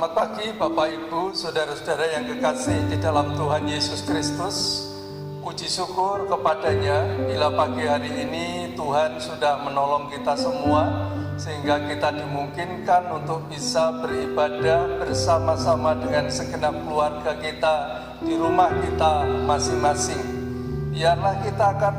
Selamat pagi Bapak Ibu, saudara-saudara yang kekasih di dalam Tuhan Yesus Kristus. Puji syukur kepadanya bila pagi hari ini Tuhan sudah menolong kita semua sehingga kita dimungkinkan untuk bisa beribadah bersama-sama dengan segenap keluarga kita di rumah kita masing-masing. Biarlah kita akan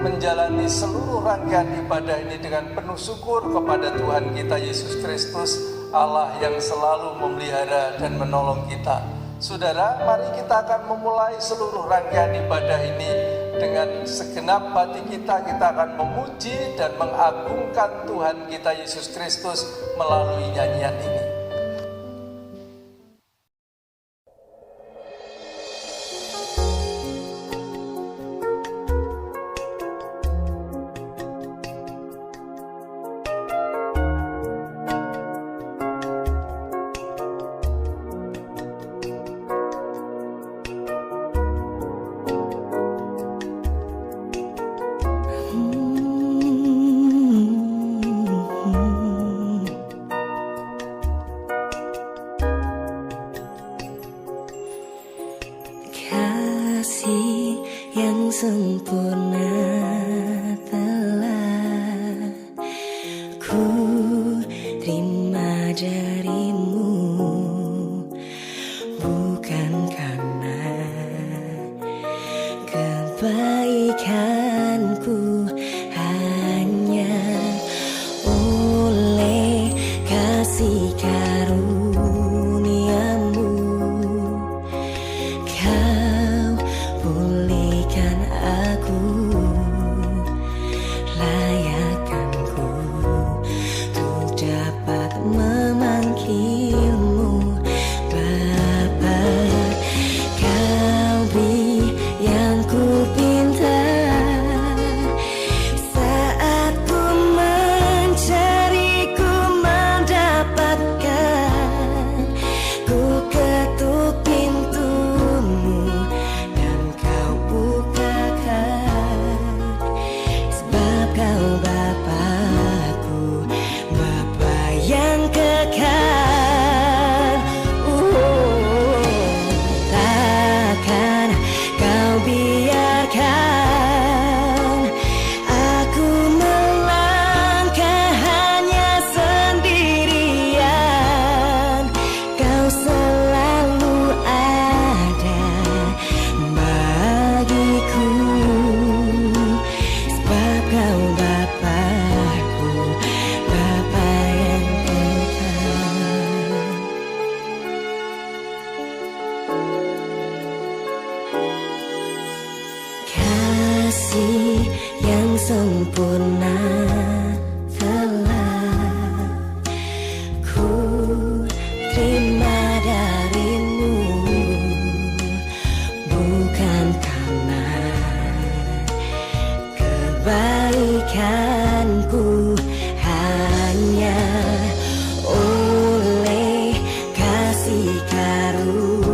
menjalani seluruh rangkaian ibadah ini dengan penuh syukur kepada Tuhan kita Yesus Kristus, Allah yang selalu memelihara dan menolong kita. Saudara, mari kita akan memulai seluruh rangkaian ibadah ini dengan segenap hati kita akan memuji dan mengagungkan Tuhan kita Yesus Kristus melalui nyanyian ini. Kasih yang sempurna telah ku terima darimu, bukan karena kebaikanku, hanya oleh kasih karuniamu. Kau pulihkan aku, layakkanku untuk dapat memanggilmu Bapa. Kau beri yang ku pinta saat ku mencari, ku mendapatkan. Ku ketuk pintumu dan kau bukakan, sebab kau Bapakku, Bapa yang kekal. Takkan kau biarkan aku melangkah hanya sendirian. Kau selalu ada bagiku, sebab kau Bapakku, Bapa yang kekal. Kasih yang sempurna telah ku terima darimu, bukan karena kebaikanku, hanya oleh kasih karuniamu.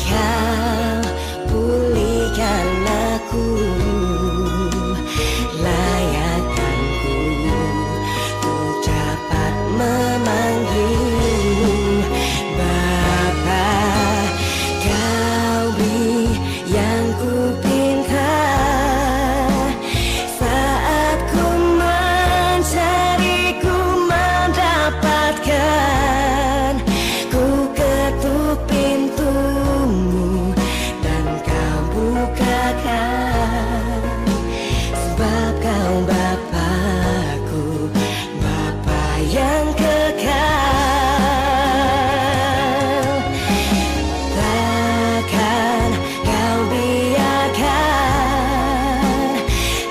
Kau pulihkan aku, layakkanku untuk dapat memanggilmu Bapa. Kau beri yang ku pinta saat ku mencari, ku mendapatkan. Ku ketuk pintumu dan kau bukakan, sebab kau Bapakku, Bapa yang kekal. Takkan kau biarkan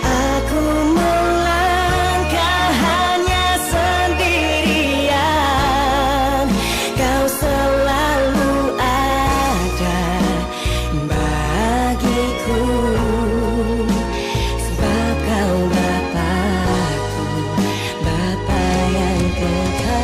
aku melangkah hanya sendirian. Kau selalu ada bagiku, sebab kau Bapakku, Bapa yang kekal.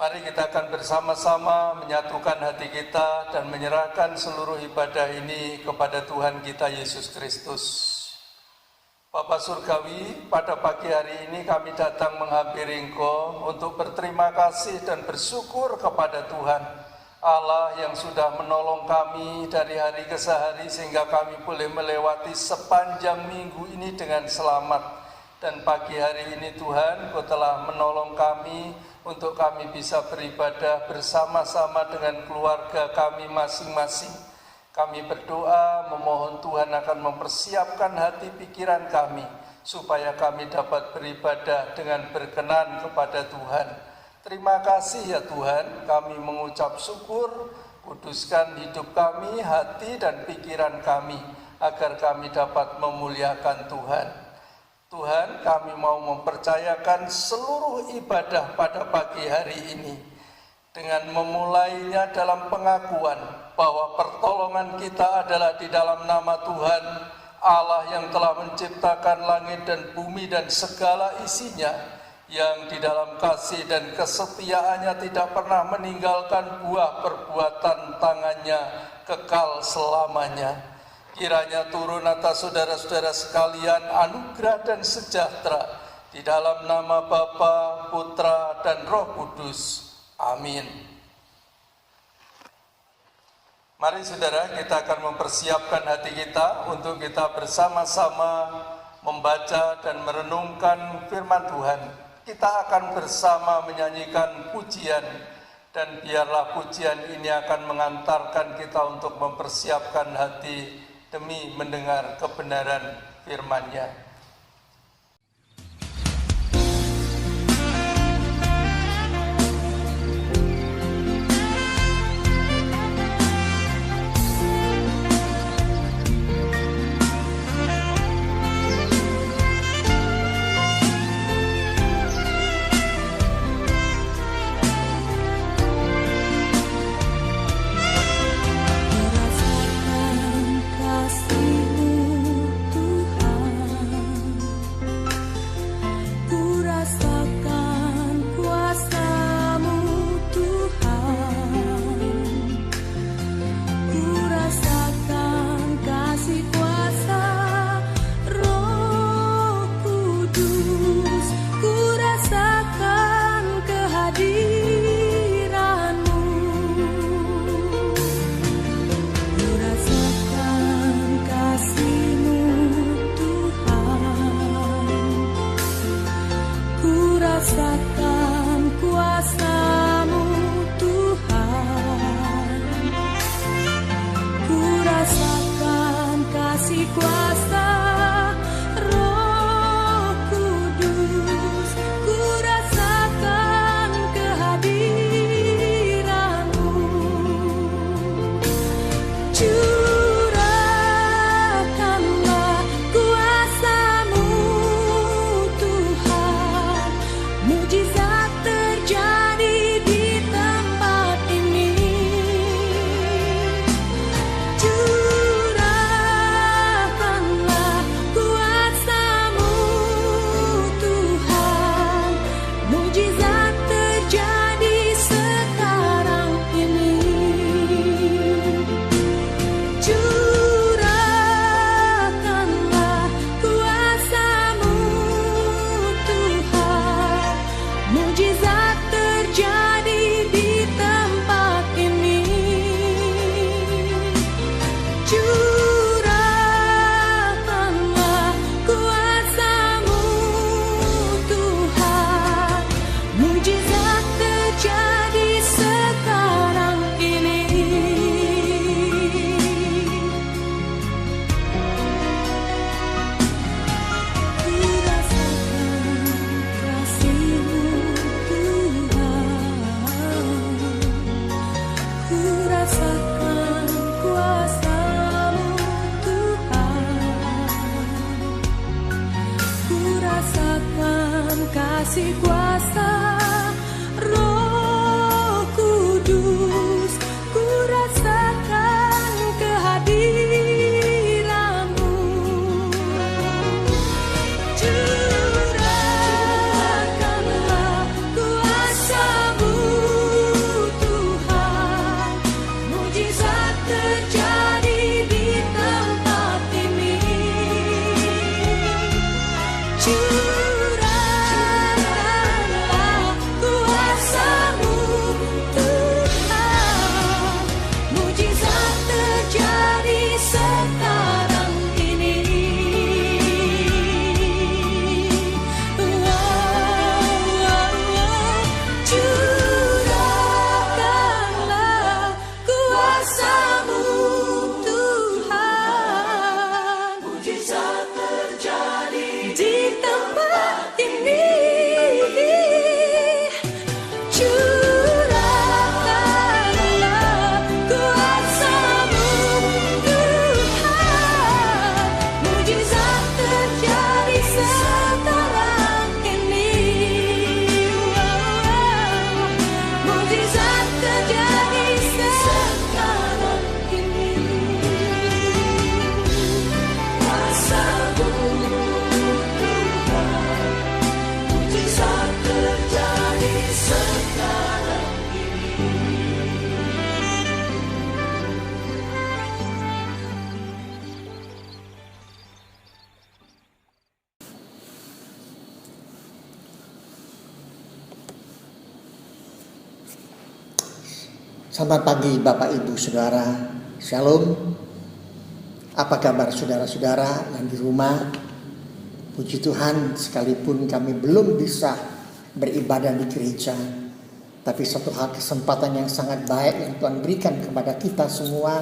Mari kita akan bersama-sama menyatukan hati kita dan menyerahkan seluruh ibadah ini kepada Tuhan kita Yesus Kristus. Bapa Surgawi, pada pagi hari ini kami datang menghampiri Engkau untuk berterima kasih dan bersyukur kepada Tuhan Allah yang sudah menolong kami dari hari ke hari sehingga kami boleh melewati sepanjang minggu ini dengan selamat. Dan pagi hari ini Tuhan, Kau telah menolong kami untuk kami bisa beribadah bersama-sama dengan keluarga kami masing-masing. Kami berdoa memohon Tuhan akan mempersiapkan hati pikiran kami supaya kami dapat beribadah dengan berkenan kepada Tuhan. Terima kasih ya Tuhan, kami mengucap syukur, kuduskan hidup kami, hati dan pikiran kami agar kami dapat memuliakan Tuhan. Tuhan, kami mau mempercayakan seluruh ibadah pada pagi hari ini dengan memulainya dalam pengakuan bahwa pertolongan kita adalah di dalam nama Tuhan Allah yang telah menciptakan langit dan bumi dan segala isinya, yang di dalam kasih dan kesetiaannya tidak pernah meninggalkan buah perbuatan tangannya kekal selamanya. Kiranya turun atas saudara-saudara sekalian anugerah dan sejahtera di dalam nama Bapa, Putra, dan Roh Kudus. Amin. Mari saudara, kita akan mempersiapkan hati kita untuk kita bersama-sama membaca dan merenungkan firman Tuhan. Kita akan bersama menyanyikan pujian, dan biarlah pujian ini akan mengantarkan kita untuk mempersiapkan hati demi mendengar kebenaran firman-Nya. Ku rasakan kuasa-Mu Selamat pagi Bapak Ibu Saudara, Shalom. Apa kabar saudara-saudara yang di rumah? Puji Tuhan, sekalipun kami belum bisa beribadah di gereja, tapi satu hal kesempatan yang sangat baik yang Tuhan berikan kepada kita semua.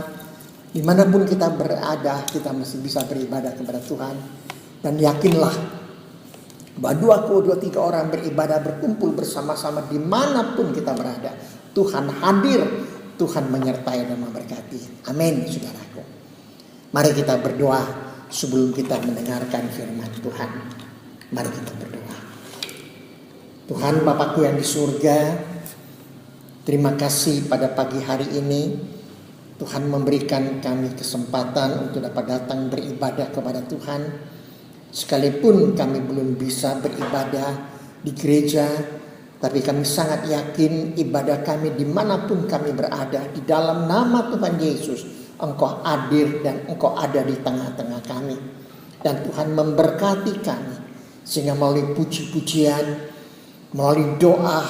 Dimanapun kita berada, kita masih bisa beribadah kepada Tuhan. Dan yakinlah bahwa 2 3 orang beribadah berkumpul bersama-sama dimanapun kita berada, Tuhan hadir, Tuhan menyertai dan memberkati. Amin, saudaraku. Mari kita berdoa sebelum kita mendengarkan firman Tuhan. Mari kita berdoa. Tuhan Bapakku yang di surga, terima kasih pada pagi hari ini. Tuhan memberikan kami kesempatan untuk dapat datang beribadah kepada Tuhan. Sekalipun kami belum bisa beribadah di gereja, tapi kami sangat yakin ibadah kami dimanapun kami berada, di dalam nama Tuhan Yesus, Engkau hadir dan Engkau ada di tengah-tengah kami. Dan Tuhan memberkati kami, sehingga melalui puji-pujian, melalui doa,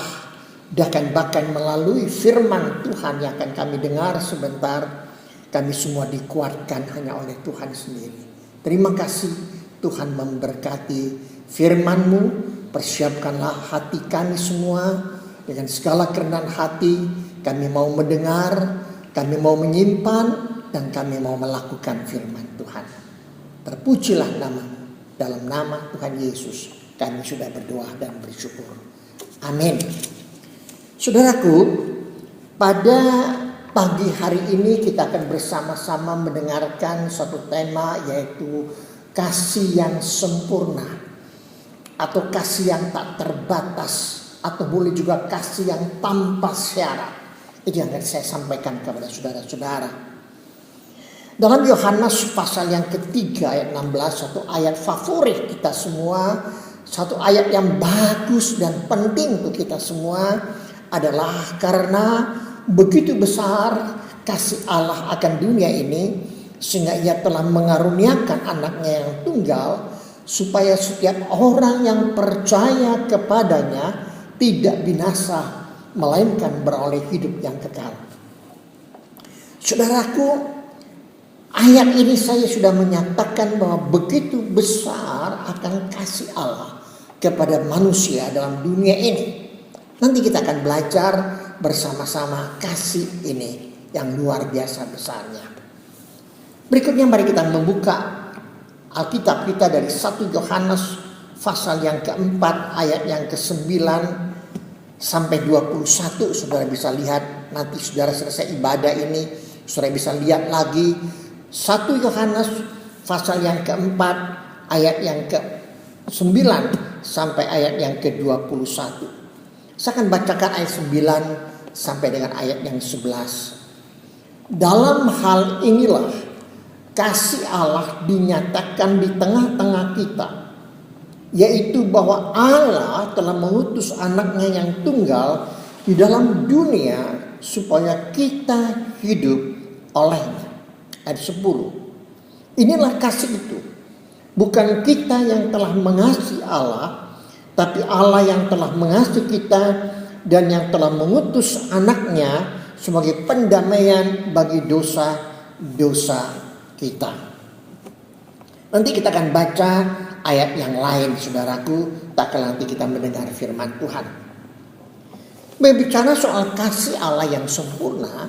bahkan melalui firman Tuhan yang akan kami dengar sebentar, kami semua dikuatkan hanya oleh Tuhan sendiri. Terima kasih Tuhan memberkati firman-Mu. Persiapkanlah hati kami semua dengan segala kerendahan hati. Kami mau mendengar, kami mau menyimpan, dan kami mau melakukan firman Tuhan. Terpujilah nama-Mu. Dalam nama Tuhan Yesus kami sudah berdoa dan bersyukur. Amin. Saudaraku, pada pagi hari ini kita akan bersama-sama mendengarkan satu tema, yaitu kasih yang sempurna, atau kasih yang tak terbatas, atau boleh juga kasih yang tanpa syarat. Itu yang akan saya sampaikan kepada saudara-saudara. Dalam Yohanes pasal yang ketiga ayat 16, satu ayat favorit kita semua, satu ayat yang bagus dan penting untuk kita semua, adalah karena begitu besar kasih Allah akan dunia ini, sehingga Ia telah mengaruniakan anaknya yang tunggal, supaya setiap orang yang percaya kepadanya tidak binasa, melainkan beroleh hidup yang kekal. Saudaraku, ayat ini saya sudah menyatakan bahwa begitu besar akan kasih Allah kepada manusia dalam dunia ini. Nanti kita akan belajar bersama-sama kasih ini yang luar biasa besarnya. Berikutnya mari kita membuka Alkitab kita dari 1 Yohanes pasal yang keempat ayat yang ke-9 sampai 21. Saudara bisa lihat nanti saudara selesai ibadah ini, saudara bisa lihat lagi 1 Yohanes pasal yang keempat ayat yang ke-9 sampai ayat yang ke-21. Saya akan bacakan ayat 9 sampai dengan ayat yang 11. Dalam hal inilah kasih Allah dinyatakan di tengah-tengah kita, yaitu bahwa Allah telah mengutus anaknya yang tunggal di dalam dunia supaya kita hidup olehnya. Ayat 10. Inilah kasih itu. Bukan kita yang telah mengasihi Allah, tapi Allah yang telah mengasihi kita dan yang telah mengutus anaknya sebagai pendamaian bagi dosa-dosa kita. Nanti kita akan baca ayat yang lain, saudaraku, tak kalah nanti kita mendengar firman Tuhan. Berbicara soal kasih Allah yang sempurna,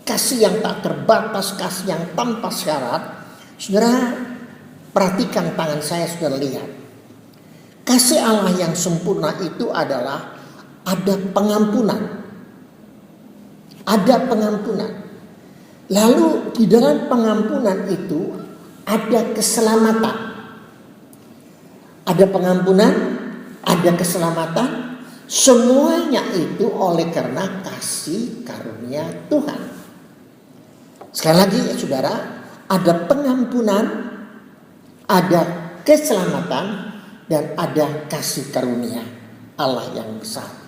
kasih yang tak terbatas, kasih yang tanpa syarat, saudara perhatikan tangan saya, saudara lihat. Kasih Allah yang sempurna itu adalah ada pengampunan. Ada pengampunan. Lalu di dalam pengampunan itu ada keselamatan. Ada pengampunan, ada keselamatan. Semuanya itu oleh karena kasih karunia Tuhan. Sekali lagi ya saudara, ada pengampunan, ada keselamatan, dan ada kasih karunia Allah yang besar.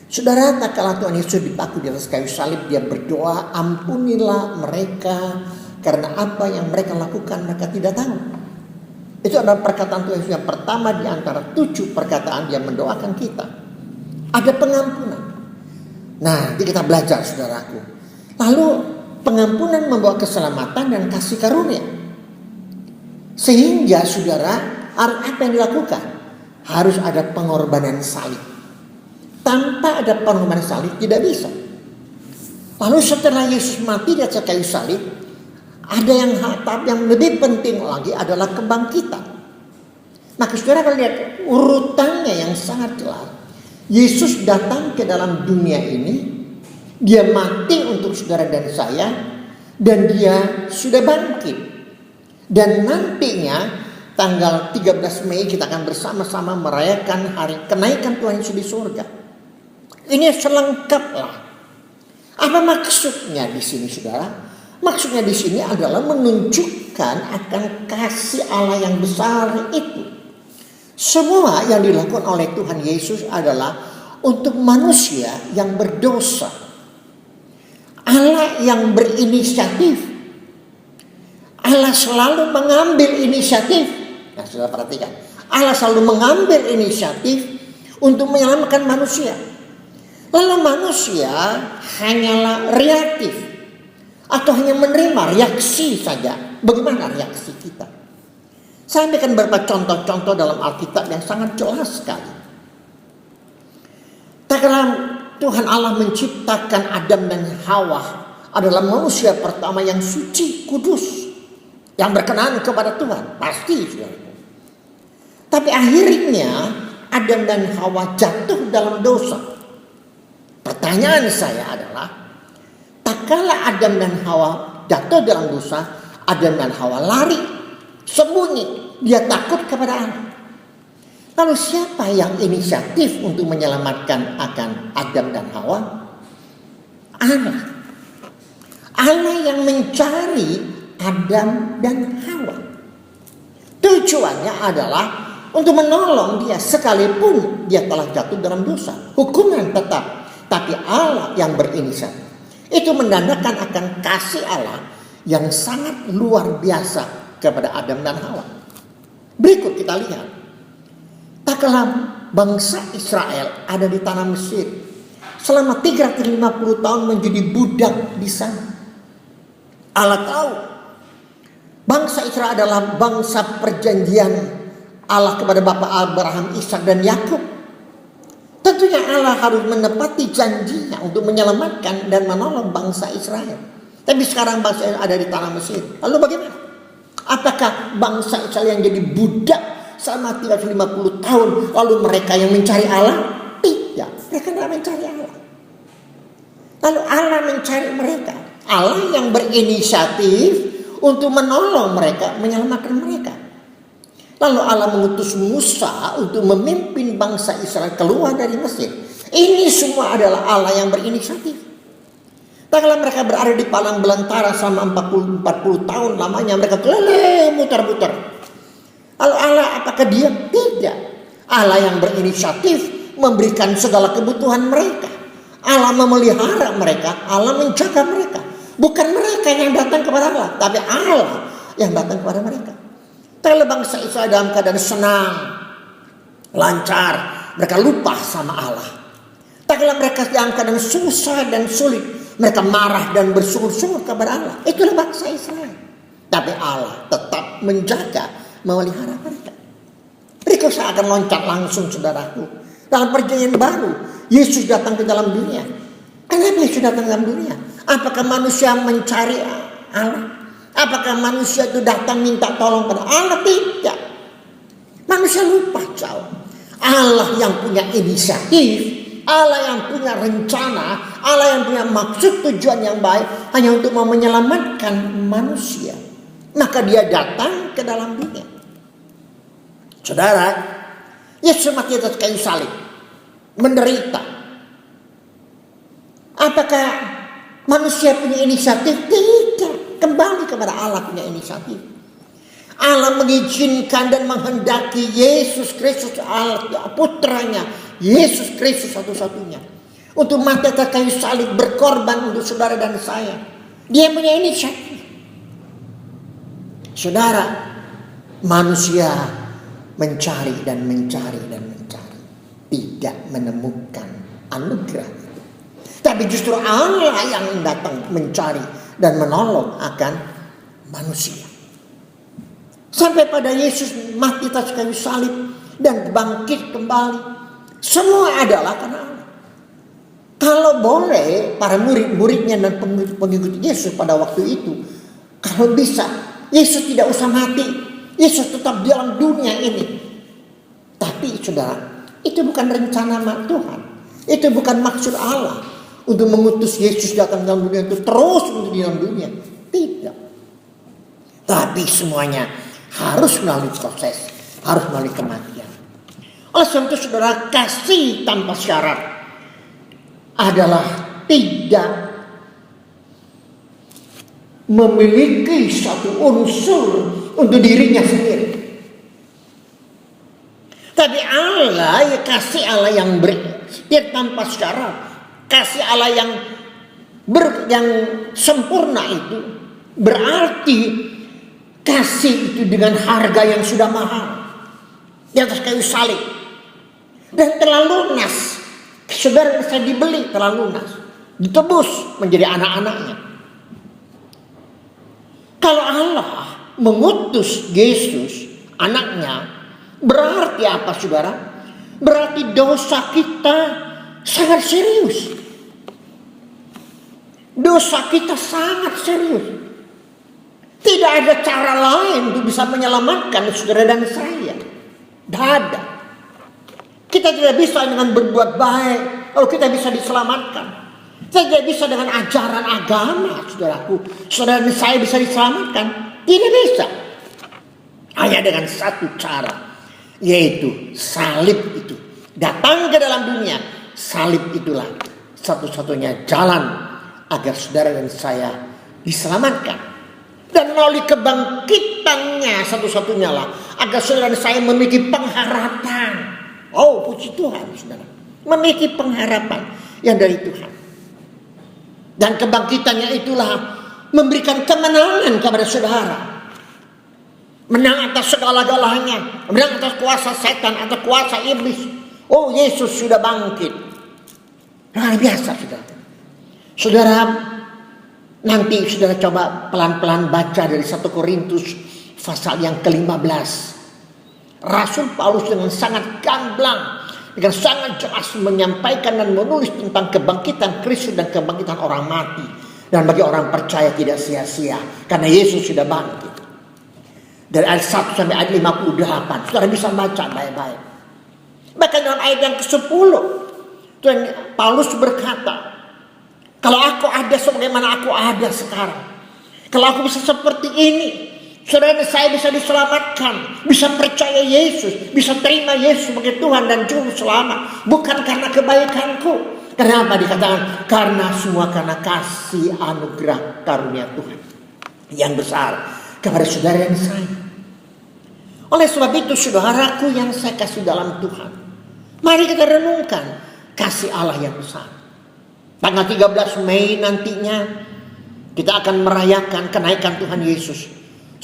Saudara, tak kalah Tuhan Yesus dipaku di atas kayu salib, Dia berdoa, ampunilah mereka karena apa yang mereka lakukan mereka tidak tahu. Itu adalah perkataan Tuhan Yesus yang pertama di antara 7 perkataan Dia mendoakan kita. Ada pengampunan. Nah, nanti kita belajar saudaraku. Lalu pengampunan membawa keselamatan dan kasih karunia. Sehingga saudara, apa yang dilakukan? Harus ada pengorbanan salib. Tanpa ada pengorbanan salib tidak bisa. Lalu setelah Yesus mati di atas kayu salib, ada yang lebih penting lagi adalah kebangkitan. Maka saudara akan lihat urutannya yang sangat jelas. Yesus datang ke dalam dunia ini, dia mati untuk saudara dan saya, dan dia sudah bangkit. Dan nantinya tanggal 13 Mei kita akan bersama-sama merayakan hari kenaikan Tuhan Yesus di surga. Ini selengkaplah. Apa maksudnya di sini saudara? Maksudnya di sini adalah menunjukkan akan kasih Allah yang besar itu. Semua yang dilakukan oleh Tuhan Yesus adalah untuk manusia yang berdosa. Allah yang berinisiatif. Allah selalu mengambil inisiatif. Nah, sudah perhatikan. Allah selalu mengambil inisiatif untuk menyelamatkan manusia. Lalu manusia hanyalah reaktif atau hanya menerima reaksi saja. Bagaimana reaksi kita? Saya ambilkan beberapa contoh-contoh dalam Alkitab yang sangat jelas sekali. Tak kala Tuhan Allah menciptakan Adam dan Hawa adalah manusia pertama yang suci, kudus, yang berkenan kepada Tuhan. Pasti saudara. Tapi akhirnya Adam dan Hawa jatuh dalam dosa. Pertanyaan saya adalah, tak kala Adam dan Hawa jatuh dalam dosa, Adam dan Hawa lari, sembunyi, dia takut kepada Allah. Lalu siapa yang inisiatif untuk menyelamatkan akan Adam dan Hawa? Allah. Allah yang mencari Adam dan Hawa. Tujuannya adalah untuk menolong dia sekalipun dia telah jatuh dalam dosa. Hukuman tetap. Tapi Allah yang berinisiatif. Itu menandakan akan kasih Allah yang sangat luar biasa kepada Adam dan Hawa. Berikut kita lihat. Tak kala bangsa Israel ada di tanah Mesir selama 350 tahun menjadi budak di sana. Allah tahu bangsa Israel adalah bangsa perjanjian Allah kepada Bapa Abraham, Ishak dan Yakub. Tentunya Allah harus menepati janjinya untuk menyelamatkan dan menolong bangsa Israel. Tapi sekarang bangsa Israel ada di tanah Mesir. Lalu bagaimana? Apakah bangsa Israel yang jadi budak selama 350 tahun lalu mereka yang mencari Allah? Tidak, mereka tidak mencari Allah. Lalu Allah mencari mereka. Allah yang berinisiatif untuk menolong mereka, menyelamatkan mereka. Lalu Allah mengutus Musa untuk memimpin bangsa Israel keluar dari Mesir. Ini semua adalah Allah yang berinisiatif. Tak kala mereka berada di padang belantara selama 40 tahun lamanya mereka keliling muter-muter. Lalu Allah apakah diam? Tidak. Allah yang berinisiatif memberikan segala kebutuhan mereka. Allah memelihara mereka, Allah menjaga mereka. Bukan mereka yang datang kepada Allah, tapi Allah yang datang kepada mereka. Kalau bangsa Israel dalam keadaan senang, lancar, mereka lupa sama Allah. Tak kala mereka dalam keadaan susah dan sulit, mereka marah dan bersungut-sungut kepada Allah. Itulah bangsa Israel. Tapi Allah tetap menjaga, memelihara mereka. Berikut saya akan loncat langsung saudaraku. Dalam perjanjian baru, Yesus datang ke dalam dunia. Kenapa Yesus datang ke dalam dunia? Apakah manusia mencari Allah? Apakah manusia itu datang minta tolong pada Allah? Tidak. Manusia lupa jauh. Allah yang punya inisiatif, Allah yang punya rencana, Allah yang punya maksud tujuan yang baik hanya untuk mau menyelamatkan manusia. Maka dia datang ke dalam dunia. Saudara, Yesus mati atas kayu salib, menderita. Apakah manusia punya inisiatif? Tidak. Kembali kepada Allah punya inisiatif. Allah mengizinkan dan menghendaki Yesus Kristus, putranya, Yesus Kristus satu-satunya, untuk mati atas kayu salib, berkorban untuk saudara dan saya. Dia punya inisiatif. Saudara, manusia mencari dan mencari dan mencari, tidak menemukan anugerah. Tapi Tetapi justru Allah yang datang mencari dan menolong akan manusia. Sampai pada Yesus mati atas kayu salib dan bangkit kembali. Semua adalah karena Allah. Kalau boleh para murid-muridnya dan pengikut Yesus pada waktu itu, kalau bisa Yesus tidak usah mati, Yesus tetap dalam dunia ini. Tapi saudara, itu bukan rencana Tuhan. Itu bukan maksud Allah untuk mengutus Yesus datang dalam dunia itu terus untuk di dalam dunia. Tidak. Tapi semuanya harus melalui proses, harus melalui kematian. Oleh sebab itu saudara, kasih tanpa syarat adalah tidak memiliki satu unsur untuk dirinya sendiri. Tapi Allah, ya kasih Allah yang dia tanpa syarat, kasih Allah yang sempurna itu berarti kasih itu dengan harga yang sudah mahal di atas kayu salib dan telah lunas. Saudara, saya dibeli telah lunas, ditebus menjadi anak-anaknya. Kalau Allah mengutus Yesus anaknya, berarti apa saudara? Berarti dosa kita sangat serius. Dosa kita sangat serius. Tidak ada cara lain untuk bisa menyelamatkan saudara dan saya. Tidak ada. Kita tidak bisa dengan berbuat baik lalu kita bisa diselamatkan. Kita tidak bisa dengan ajaran agama, saudaraku. Saudara dan saya bisa diselamatkan. Tidak bisa. Hanya dengan satu cara, yaitu salib itu. Datang ke dalam dunia, salib itulah satu-satunya jalan agar saudara dan saya diselamatkan. Dan melalui kebangkitannya satu-satunya lah agar saudara dan saya memiliki pengharapan. Oh, puji Tuhan, saudara. Memiliki pengharapan yang dari Tuhan. Dan kebangkitannya itulah memberikan kemenangan kepada saudara. Menang atas segala-galanya. Menang atas kuasa setan, atas kuasa iblis. Oh, Yesus sudah bangkit. Luar biasa, saudara. Saudara, nanti saudara coba pelan-pelan baca dari 1 Korintus pasal yang ke-15. Rasul Paulus dengan sangat gamblang, dengan sangat jelas menyampaikan dan menulis tentang kebangkitan Kristus dan kebangkitan orang mati. Dan bagi orang percaya tidak sia-sia, karena Yesus sudah bangkit. Dari ayat 1 sampai ayat 58, saudara bisa baca baik-baik. Bahkan dalam ayat yang ke-10, Tuhan Paulus berkata, kalau aku ada sebagaimana aku ada sekarang, kalau aku bisa seperti ini, saudara dan saya bisa diselamatkan, bisa percaya Yesus, bisa terima Yesus sebagai Tuhan dan Juru Selamat, bukan karena kebaikanku. Kenapa dikatakan? Karena semua karena kasih anugerah karunia Tuhan yang besar kepada saudara dan saya. Oleh sebab itu saudaraku yang saya kasih dalam Tuhan, mari kita renungkan kasih Allah yang besar. Tanggal 13 Mei nantinya kita akan merayakan kenaikan Tuhan Yesus.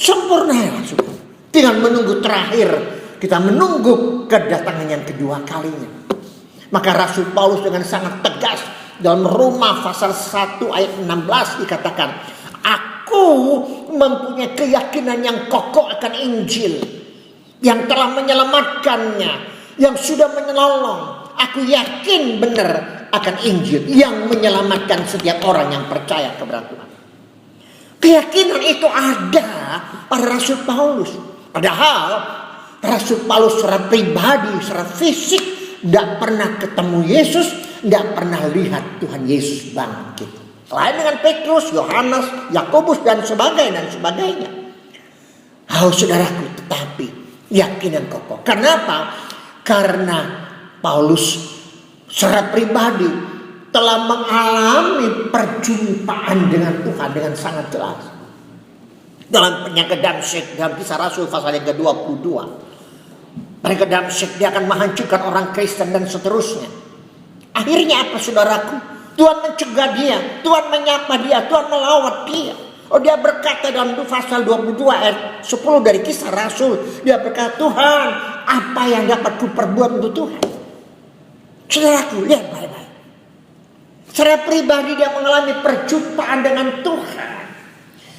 Sempurna saudara. Tinggal menunggu terakhir, kita menunggu kedatangan yang kedua kalinya. Maka Rasul Paulus dengan sangat tegas dalam Roma pasal 1 ayat 16 dikatakan, aku mempunyai keyakinan yang kokoh akan Injil yang telah menyelamatkannya, yang sudah menolong. Aku yakin benar akan Injil yang menyelamatkan setiap orang yang percaya kepada Tuhan. Keyakinan itu ada pada Rasul Paulus. Padahal Rasul Paulus secara pribadi, secara fisik tidak pernah ketemu Yesus, tidak pernah lihat Tuhan Yesus bangkit. Lain dengan Petrus, Yohanes, Yakobus dan sebagainya. Oh saudaraku, tetapi yakin dan kokoh. Kenapa? Karena Paulus secara pribadi telah mengalami perjumpaan dengan Tuhan dengan sangat jelas. Dalam penyakit Damsyik, dalam Kisah Rasul pasal yang ke-22. Penyakit Damsyik, dia akan menghancurkan orang Kristen dan seterusnya. Akhirnya apa saudaraku? Tuhan mencegah dia, Tuhan menyapa dia, Tuhan melawat dia. Oh, dia berkata dalam pasal 22 ayat 10 dari Kisah Rasul. Dia berkata, Tuhan, apa yang dapat kuperbuat untuk Tuhan? Saudaraku, lihat baik-baik. Secara pribadi dia mengalami perjumpaan dengan Tuhan.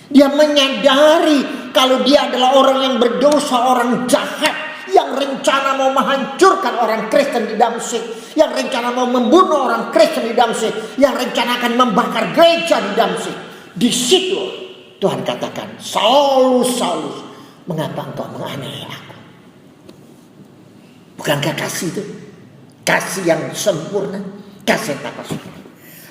Dia menyadari kalau dia adalah orang yang berdosa, orang jahat, yang rencana mau menghancurkan orang Kristen di Damsyik, yang rencana mau membunuh orang Kristen di Damsyik, yang rencana akan membakar gereja di Damsyik. Di situ Tuhan katakan, Saulus, Saulus, mengapa engkau menganiaya aku? Bukankah kasih itu? Kasih yang sempurna, kasih yang tanpa sempurna.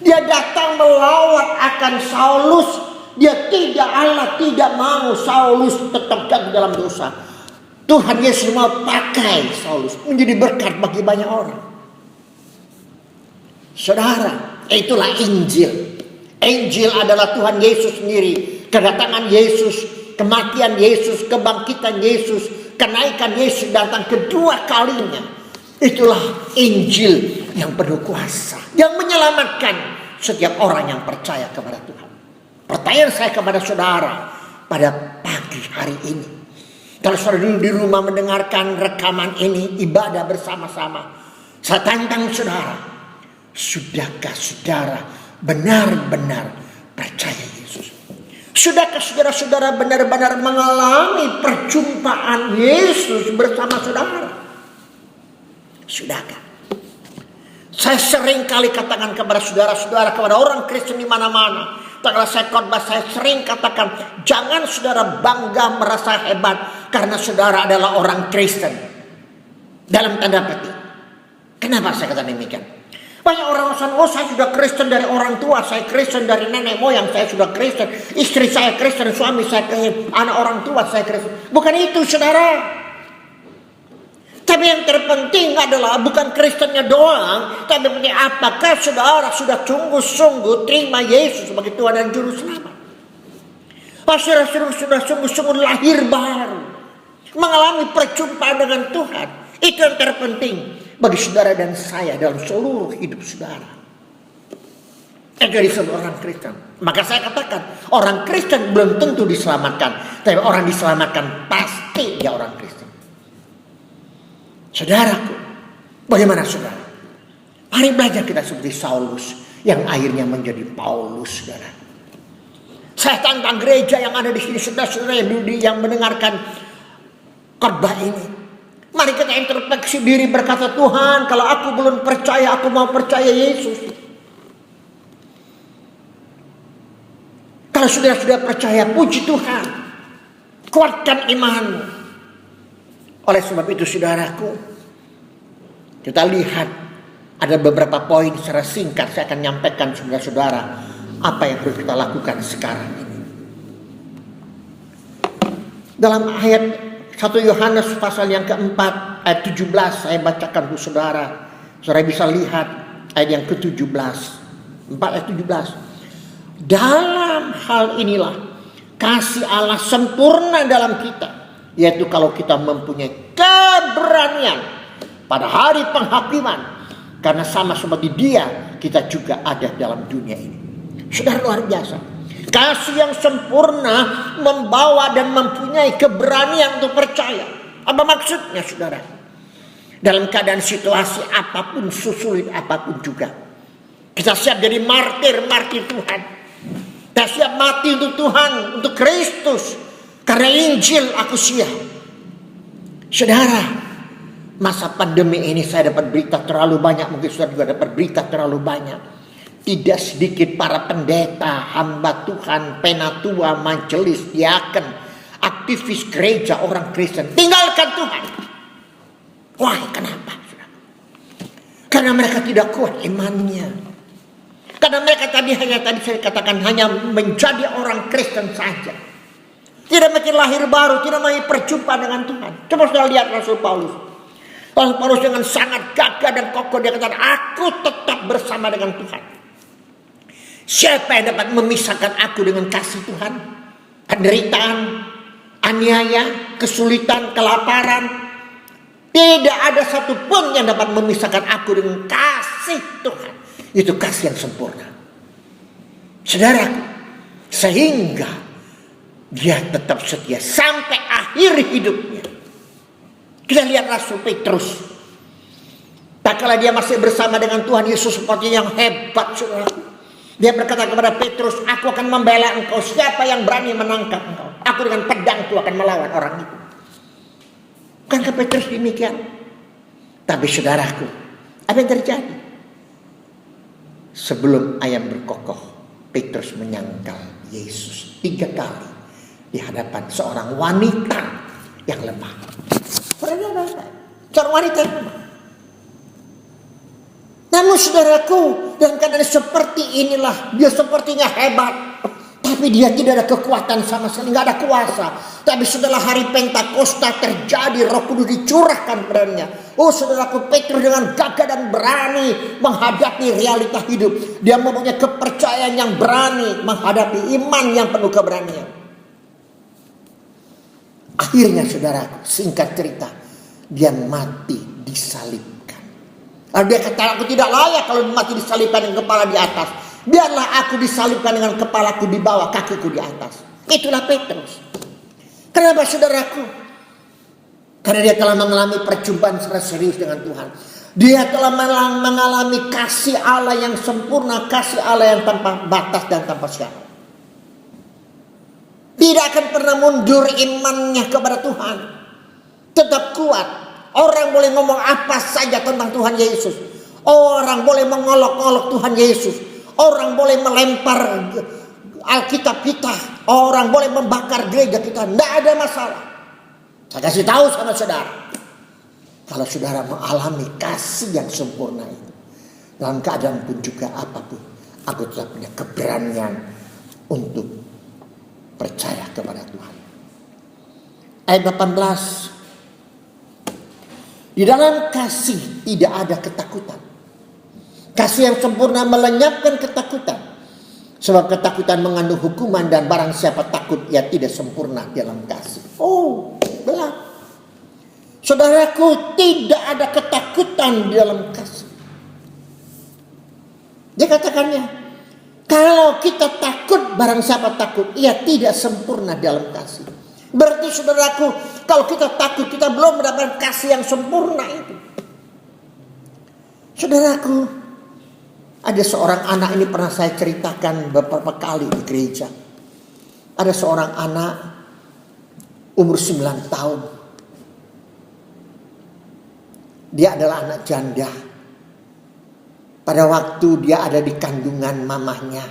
Dia datang melawat akan Saulus. Dia tidak, Allah tidak mau Saulus tetap jatuh dalam dosa. Tuhan Yesus mau pakai Saulus menjadi berkat bagi banyak orang. Saudara, itulah Injil. Injil adalah Tuhan Yesus sendiri. Kedatangan Yesus, kematian Yesus, kebangkitan Yesus, kenaikan Yesus datang kedua kalinya. Itulah Injil yang penuh kuasa, yang menyelamatkan setiap orang yang percaya kepada Tuhan. Pertanyaan saya kepada saudara pada pagi hari ini, kalau saudara dulu di rumah mendengarkan rekaman ini, ibadah bersama-sama, saya tantang saudara, sudahkah saudara benar-benar percaya Yesus? Sudahkah saudara-saudara benar-benar mengalami perjumpaan Yesus bersama saudara? Sudahkah? Saya sering kali katakan kepada saudara-saudara, kepada orang Kristen di mana-mana, kalau saya khotbah, saya sering katakan, jangan saudara bangga merasa hebat karena saudara adalah orang Kristen. Dalam tanda petik. Kenapa saya kata demikian? Banyak orang bilang, oh saya sudah Kristen dari orang tua, saya Kristen dari nenek moyang, saya sudah Kristen, istri saya Kristen, suami saya Kristen, anak orang tua saya Kristen. Bukan itu saudara. Tapi yang terpenting adalah bukan Kristennya doang, tapi apakah saudara sudah sungguh-sungguh terima Yesus sebagai Tuhan dan Juru Selamat? Saudara sudah sungguh-sungguh lahir baru, mengalami perjumpaan dengan Tuhan. Itu yang terpenting bagi saudara dan saya dalam seluruh hidup saudara. Jadi seorang Kristen, maka saya katakan orang Kristen belum tentu diselamatkan, tapi orang diselamatkan pasti dia orang Kristen. Saudaraku, bagaimana saudara? Mari belajar kita seperti Saulus yang akhirnya menjadi Paulus, saudara. Saya tantang gereja yang ada di sini, saudara-saudara yang mendengarkan khotbah ini. Mari kita introspeksi diri berkata, Tuhan, kalau aku belum percaya, aku mau percaya Yesus. Kalau saudara sudah percaya, puji Tuhan, kuatkan imanmu. Oleh sebab itu saudaraku, kita lihat ada beberapa poin secara singkat saya akan nyampaikan saudara-saudara apa yang perlu kita lakukan sekarang ini. Dalam ayat 1 Yohanes pasal yang keempat ayat 17 saya bacakan untuk saudara. Saudara bisa lihat ayat yang ke-17. 4 ayat 17. Dalam hal inilah kasih Allah sempurna dalam kita, yaitu kalau kita mempunyai keberanian pada hari penghakiman, karena sama seperti Dia kita juga ada dalam dunia ini. Saudara, luar biasa. Kasih yang sempurna membawa dan mempunyai keberanian untuk percaya. Apa maksudnya saudara? Dalam keadaan situasi apapun, susulit apapun juga, kita siap jadi martir Tuhan. Kita siap mati untuk Tuhan, untuk Kristus. Karena Injil aku siap. Saudara, masa pandemi ini saya dapat berita terlalu banyak. Mungkin saudara juga dapat berita terlalu banyak. Tidak sedikit para pendeta, hamba Tuhan, penatua, majelis, diaken, aktivis gereja, orang Kristen tinggalkan Tuhan. Wah, kenapa? Karena mereka tidak kuat imannya. Karena mereka tadi saya katakan hanya menjadi orang Kristen saja. Tidak makin lahir baru, tidak makin perjumpaan dengan Tuhan. Coba sudah lihat Rasul Paulus. Rasul Paulus dengan sangat gagah dan kokoh dia katakan, aku tetap bersama dengan Tuhan. Siapa yang dapat memisahkan aku dengan kasih Tuhan? Penderitaan, aniaya, kesulitan, kelaparan. Tidak ada satupun yang dapat memisahkan aku dengan kasih Tuhan. Itu kasih yang sempurna. Saudaraku, sehingga dia tetap setia sampai akhir hidupnya. Kita lihat Rasul Petrus. Tak kala dia masih bersama dengan Tuhan Yesus seperti yang hebat, saudara. Dia berkata kepada Petrus, aku akan membela engkau. Siapa yang berani menangkap engkau? Aku dengan pedangku akan melawan orang itu. Bukankah Petrus demikian? Tapi saudaraku, apa yang terjadi? Sebelum ayam berkokoh, Petrus menyangkal Yesus 3 kali di hadapan seorang wanita yang lemah. Seorang wanita yang lemah. Namun saudaraku, dalam keadaan seperti inilah, dia sepertinya hebat, tapi dia tidak ada kekuatan sama sekali, nggak ada kuasa. Tapi setelah hari Pentakosta terjadi, Roh Kudus dicurahkan padanya. Oh saudaraku, Petrus dengan gagah dan berani menghadapi realita hidup. Dia mempunyai kepercayaan yang berani menghadapi iman yang penuh keberanian. Akhirnya saudaraku, singkat cerita, dia mati disalib. Lalu dia kata, aku tidak layak kalau mati disalibkan dengan kepala di atas. Biarlah aku disalibkan dengan kepalaku di bawah, kakiku di atas. Itulah Petrus. Kenapa saudaraku? Karena dia telah mengalami perjumpaan secara serius dengan Tuhan. Dia telah mengalami kasih Allah yang sempurna, kasih Allah yang tanpa batas dan tanpa syarat. Tidak akan pernah mundur imannya kepada Tuhan. Tetap kuat. Orang boleh ngomong apa saja tentang Tuhan Yesus. Orang boleh mengolok-olok Tuhan Yesus. Orang boleh melempar Alkitab kita. Orang boleh membakar gereja kita. Tidak ada masalah. Saya kasih tahu sama saudara. Kalau saudara mengalami kasih yang sempurna itu, dalam keadaan pun juga apapun, aku tetap punya keberanian untuk percaya kepada Tuhan. Ayat 18. Di dalam kasih tidak ada ketakutan. Kasih yang sempurna melenyapkan ketakutan. Sebab ketakutan mengandung hukuman, dan barang siapa takut ia tidak sempurna dalam kasih. Oh, belah. Saudaraku, tidak ada ketakutan di dalam kasih. Dia katakannya, kalau kita takut, barang siapa takut ia tidak sempurna dalam kasih. Berarti saudaraku, kalau kita takut, kita belum mendapatkan kasih yang sempurna itu. Saudaraku, ada seorang anak, ini pernah saya ceritakan beberapa kali di gereja. Ada seorang anak umur 9 tahun. Dia adalah anak janda. Pada waktu dia ada di kandungan mamahnya,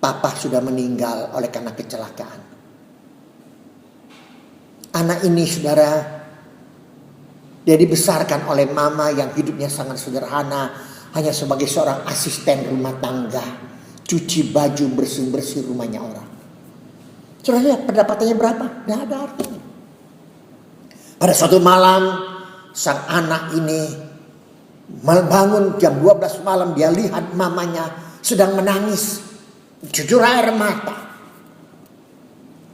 papa sudah meninggal oleh karena kecelakaan. Anak ini saudara, dia dibesarkan oleh mama yang hidupnya sangat sederhana, hanya sebagai seorang asisten rumah tangga, cuci baju, bersih-bersih rumahnya orang. Saudara lihat pendapatannya berapa? Tidak ada artinya. Pada suatu malam, sang anak ini bangun jam 12 malam, dia lihat mamanya sedang menangis, jujur air mata.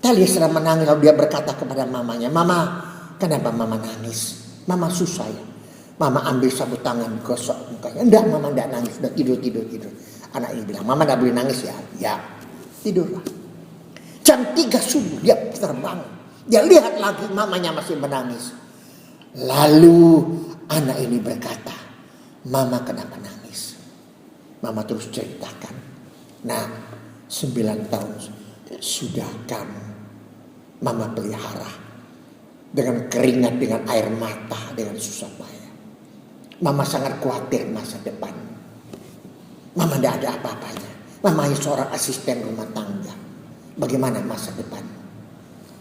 Dia sedang menangis, lalu dia berkata kepada mamanya, "Mama, kenapa mama nangis? Mama susah ya." Mama ambil sabut tangan, gosok mukanya. "Enggak, mama enggak nangis, sudah tidur." Anak ini bilang, "Mama enggak boleh nangis ya." "Ya, tidurlah." Jam 3 subuh dia terbang. Dia lihat lagi mamanya masih menangis. Lalu anak ini berkata, "Mama kenapa nangis?" Mama terus ceritakan, "Nah, 9 tahun sudah kamu mama pelihara dengan keringat, dengan air mata, dengan susah payah. Mama sangat khawatir masa depan. Mama tidak ada apa-apanya. Mama hanya seorang asisten rumah tangga. Bagaimana masa depan?"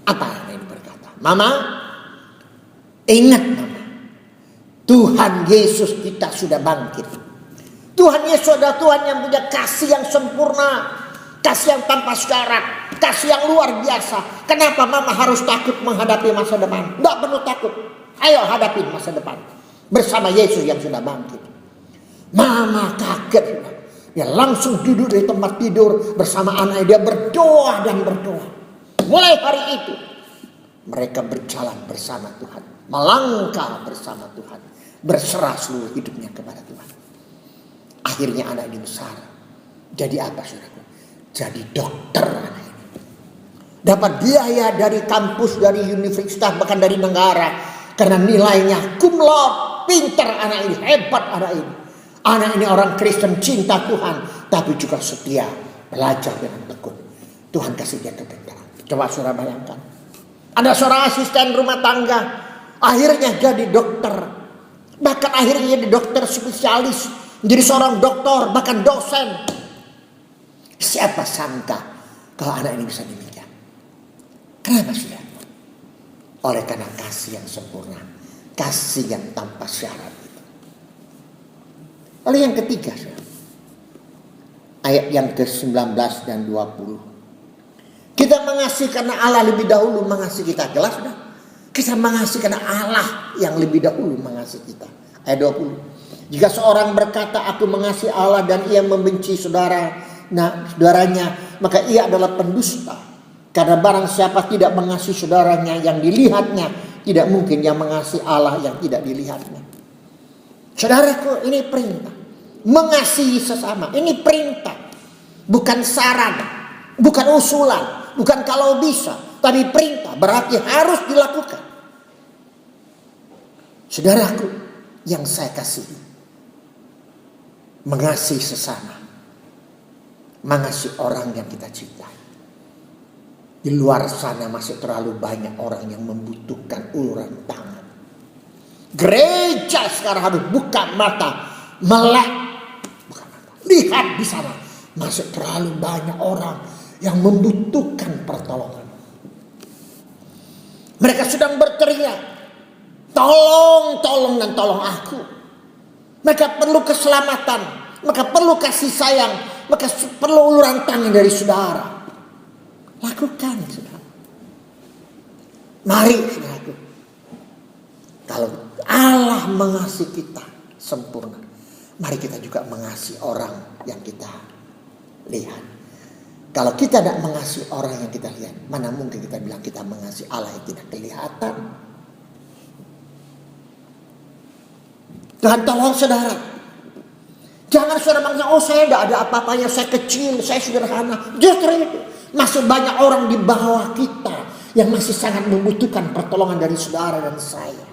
Apa yang berkata? "Mama, ingat mama, Tuhan Yesus kita sudah bangkit. Tuhan Yesus adalah Tuhan yang punya kasih yang sempurna. Kasih yang tanpa syarat, kasih yang luar biasa. Kenapa mama harus takut menghadapi masa depan? Tidak perlu takut. Ayo hadapi masa depan bersama Yesus yang sudah bangkit." Mama kaget. Dia langsung duduk di tempat tidur bersama anaknya. Dia berdoa dan berdoa. Mulai hari itu mereka berjalan bersama Tuhan, melangkah bersama Tuhan, berserah seluruh hidupnya kepada Tuhan. Akhirnya anak ini besar. Jadi apa saudaraku? Jadi dokter anak ini. Dapat biaya dari kampus, dari universitas, bahkan dari negara. Karena nilainya cum laude. pintar anak ini, hebat anak ini. Anak ini orang Kristen, cinta Tuhan, tapi juga setia, belajar dengan tekun. Tuhan kasih dia kebenaran. Coba saudara bayangkan. Ada seorang asisten rumah tangga, akhirnya jadi dokter. Bahkan akhirnya jadi dokter spesialis, menjadi seorang doktor, bahkan dosen. Siapa sangka kalau anak ini bisa demikian? Kenapa sudah? Oleh karena kasih yang sempurna, kasih yang tanpa syarat itu. Lalu yang ketiga, ayat yang ke-19 dan 20. Kita mengasihi karena Allah lebih dahulu mengasihi kita. Jelas sudah? Kita mengasihi karena Allah yang lebih dahulu mengasihi kita. Ayat 20. Jika seorang berkata aku mengasihi Allah dan ia membenci saudaranya, maka ia adalah pendusta. Karena barang siapa tidak mengasihi saudaranya yang dilihatnya, tidak mungkin yang mengasihi Allah yang tidak dilihatnya. Saudaraku, ini perintah. Mengasihi sesama, ini perintah. Bukan saran, bukan usulan, bukan kalau bisa, tapi perintah, berarti harus dilakukan. Saudaraku yang saya kasihi, mengasihi sesama, mengasihi orang yang kita cintai. Di luar sana masih terlalu banyak orang yang membutuhkan uluran tangan. Gereja sekarang harus buka mata, melek, buka mata. Lihat di sana masih terlalu banyak orang yang membutuhkan pertolongan. Mereka sedang berteriak, tolong, tolong dan tolong aku. Mereka perlu keselamatan, mereka perlu kasih sayang, mereka perlu uluran tangan dari saudara. Lakukan, saudara. Mari, saudaraku. Kalau Allah mengasihi kita sempurna, mari kita juga mengasihi orang yang kita lihat. Kalau kita tidak mengasihi orang yang kita lihat, mana mungkin kita bilang kita mengasihi Allah yang tidak kelihatan. Tuhan tolong saudara. Jangan saudara bilang, oh saya tidak ada apa-apanya, saya kecil, saya sederhana. Justru itu. Masih banyak orang di bawah kita yang masih sangat membutuhkan pertolongan dari saudara dan saya.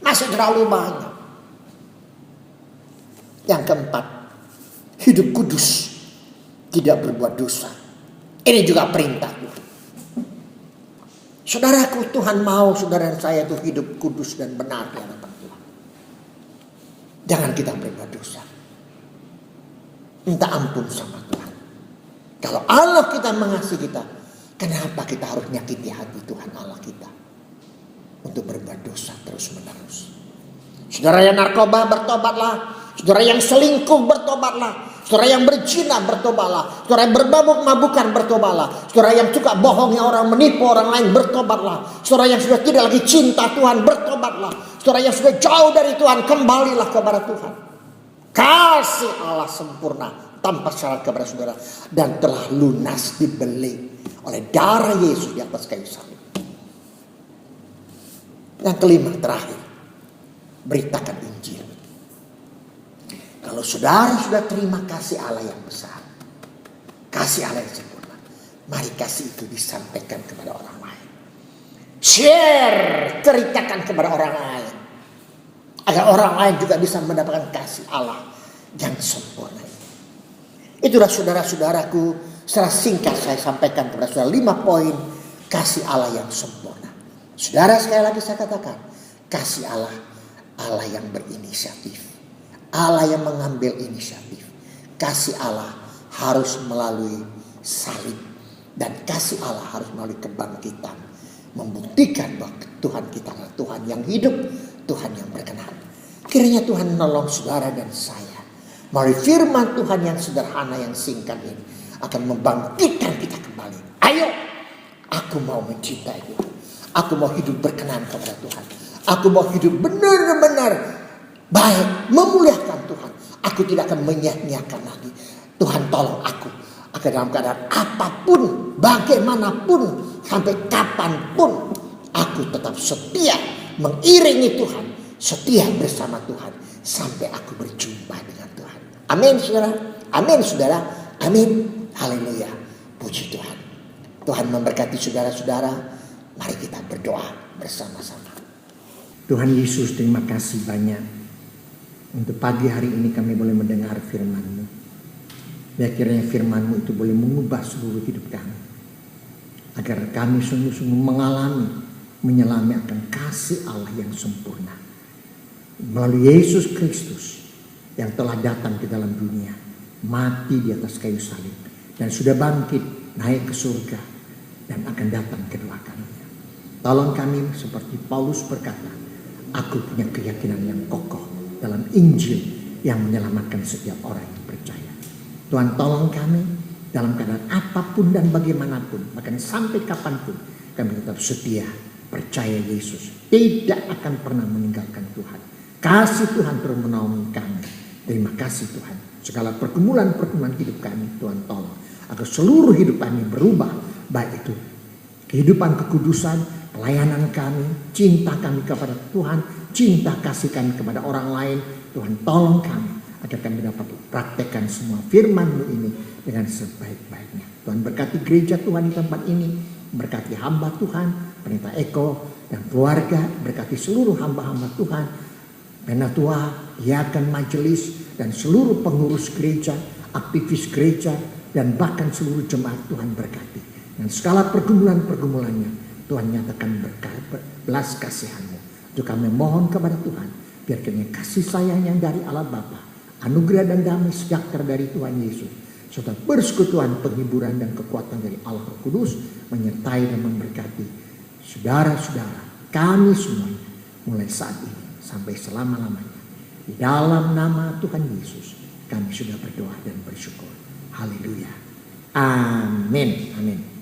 Masih terlalu banyak. Yang keempat, hidup kudus, tidak berbuat dosa. Ini juga perintah Tuhan. Saudaraku, Tuhan mau saudara dan saya itu hidup kudus dan benar di hadapan Tuhan. Jangan kita berbuat dosa. Minta ampun sama Tuhan. Kalau Allah kita mengasihi kita, kenapa kita harus nyakiti hati Tuhan Allah kita untuk berbuat dosa terus menerus? Saudara yang narkoba bertobatlah, saudara yang selingkuh bertobatlah, saudara yang berzina bertobatlah, saudara yang bermabuk-mabukan bertobatlah, saudara yang suka bohongi orang, menipu orang lain bertobatlah, saudara yang sudah tidak lagi cinta Tuhan bertobatlah, saudara yang sudah jauh dari Tuhan kembalilah kepada Tuhan. Kasih Allah sempurna tanpa syarat kepada saudara dan telah lunas dibeli oleh darah Yesus di atas kayu salib. Yang kelima terakhir, beritakan Injil. Kalau saudara sudah terima kasih Allah yang besar, kasih Allah yang sempurna, mari kasih itu disampaikan kepada orang lain. Share, ceritakan kepada orang lain, agar orang lain juga bisa mendapatkan kasih Allah yang sempurna. Itulah saudara-saudaraku, secara singkat saya sampaikan kepada saudara 5 poin kasih Allah yang sempurna. Saudara, sekali lagi saya katakan, kasih Allah, Allah yang berinisiatif, Allah yang mengambil inisiatif. Kasih Allah harus melalui salib, dan kasih Allah harus melalui kebangkitan, membuktikan bahwa Tuhan kita adalah Tuhan yang hidup, Tuhan yang berkenan. Kiranya Tuhan menolong saudara dan saya melalui firman Tuhan yang sederhana, yang singkat ini, akan membangkitkan kita kembali. Ayo, aku mau mencintai Tuhan. Aku mau hidup berkenan kepada Tuhan. Aku mau hidup benar-benar baik, memuliakan Tuhan. Aku tidak akan menyia-nyiakan lagi. Tuhan tolong aku, agar dalam keadaan apapun, bagaimanapun, sampai kapanpun, aku tetap setia mengiringi Tuhan, setia bersama Tuhan, sampai aku berjumpa dengan Tuhan. Amin saudara, amin saudara, amin, haleluya, puji Tuhan. Tuhan memberkati saudara-saudara. Mari kita berdoa bersama-sama. Tuhan Yesus, terima kasih banyak untuk pagi hari ini kami boleh mendengar firman-Mu. Biar kiranya firman-Mu itu boleh mengubah seluruh hidup kami, agar kami sungguh-sungguh mengalami, menyelami akan kasih Allah yang sempurna melalui Yesus Kristus yang telah datang ke dalam dunia, mati di atas kayu salib, dan sudah bangkit naik ke surga dan akan datang kedua kalinya. Tolong kami seperti Paulus berkata, aku punya keyakinan yang kokoh dalam Injil yang menyelamatkan setiap orang yang percaya. Tuhan, tolong kami dalam keadaan apapun dan bagaimanapun, bahkan sampai kapanpun, kami tetap setia percaya Yesus tidak akan pernah meninggalkan Tuhan. Kasih Tuhan terus menaungi kami. Terima kasih Tuhan. Segala pergumulan-pergumulan hidup kami, Tuhan tolong agar seluruh hidup kami berubah, baik itu kehidupan kekudusan, pelayanan kami, cinta kami kepada Tuhan, cinta kasih kami kepada orang lain. Tuhan tolong kami agar kami dapat praktekkan semua firman-Mu ini dengan sebaik-baiknya. Tuhan berkati gereja Tuhan di tempat ini, berkati hamba Tuhan, Pendeta Eko dan keluarga, berkati seluruh hamba-hamba Tuhan, penatua, yakan majelis, dan seluruh pengurus gereja, aktivis gereja, dan bahkan seluruh jemaat Tuhan berkati. Dan segala pergumulan-pergumulannya Tuhan nyatakan belas kasihan-Mu. Untuk kami mohon kepada Tuhan, biar kiranya kasih sayang yang dari Allah Bapa, anugerah dan damai sejahtera dari Tuhan Yesus, serta persekutuan, penghiburan dan kekuatan dari Allah Roh Kudus menyertai dan memberkati saudara-saudara kami semuanya mulai saat ini sampai selama-lamanya. Di dalam nama Tuhan Yesus kami sudah berdoa dan bersyukur. Haleluya. Amin. Amin.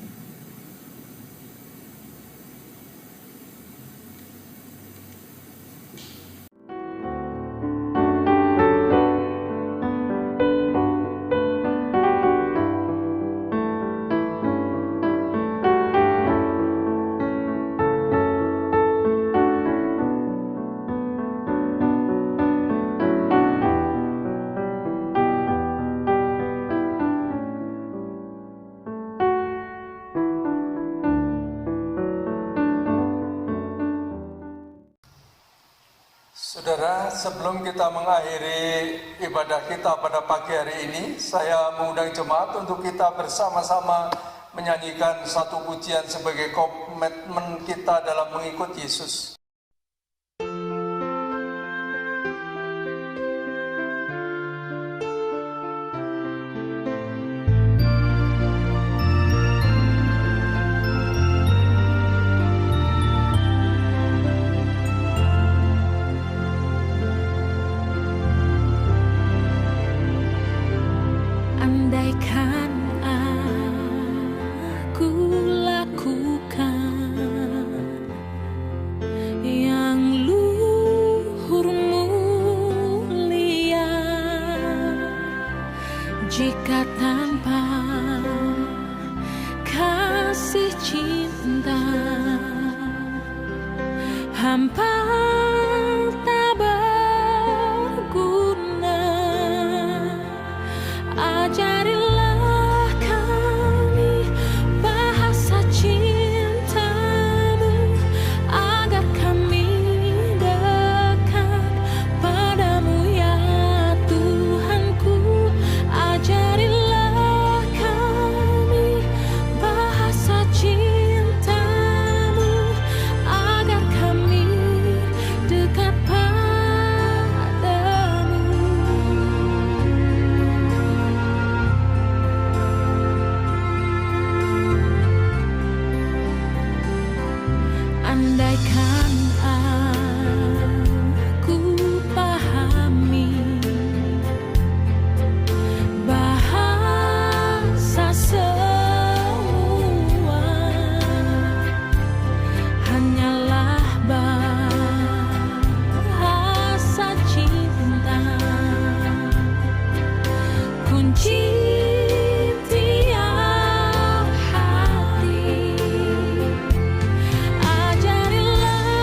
Saudara, sebelum kita mengakhiri ibadah kita pada pagi hari ini, saya mengundang jemaat untuk kita bersama-sama menyanyikan satu pujian sebagai komitmen kita dalam mengikut Yesus. Andaikan aku lakukan yang luhur mulia, jika tanpa kasih cinta hampa tak berguna. Ajarilah kami bahasa cinta-Mu, agar kami dekat padamu ya Tuhanku. Ajarilah kami bahasa cinta-Mu, agar kami dekat padamu. Andaikan aku pahami bahasa semua, hanyalah bahasa cinta, kunci tiap hati. Ajarilah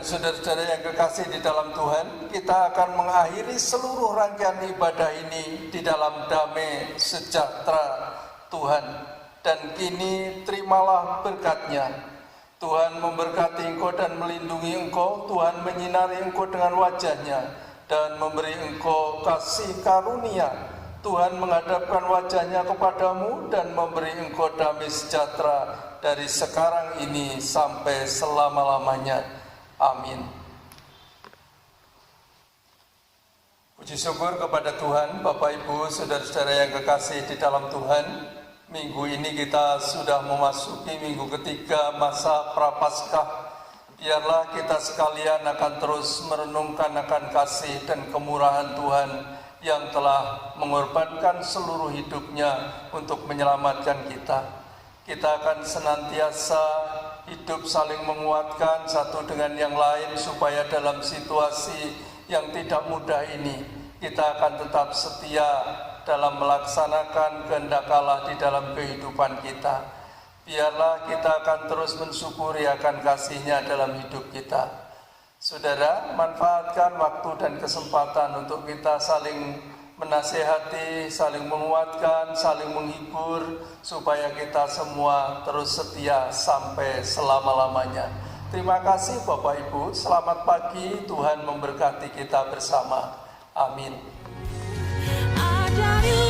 saudara-saudara yang kekasih di dalam Tuhan, kita akan mengakhiri seluruh rangkaian ibadah ini di dalam damai sejahtera Tuhan. Dan kini terimalah berkat-Nya. Tuhan memberkati engkau dan melindungi engkau. Tuhan menyinari engkau dengan wajah-Nya dan memberi engkau kasih karunia. Tuhan menghadapkan wajah-Nya kepadamu dan memberi engkau damai sejahtera dari sekarang ini sampai selama-lamanya. Amin. Puji syukur kepada Tuhan, Bapak Ibu, saudara-saudara yang kekasih di dalam Tuhan. Minggu ini kita sudah memasuki minggu ketiga masa Prapaskah. Biarlah kita sekalian akan terus merenungkan akan kasih dan kemurahan Tuhan yang telah mengorbankan seluruh hidupnya untuk menyelamatkan kita. Kita akan senantiasa hidup saling menguatkan satu dengan yang lain supaya dalam situasi yang tidak mudah ini kita akan tetap setia dalam melaksanakan kehendak Allah di dalam kehidupan kita. Biarlah kita akan terus mensyukuri akan kasih-Nya dalam hidup kita. Saudara, manfaatkan waktu dan kesempatan untuk kita saling menasehati, saling menguatkan, saling menghibur, supaya kita semua terus setia sampai selama-lamanya. Terima kasih Bapak Ibu, selamat pagi, Tuhan memberkati kita bersama. Amin. Ajarilah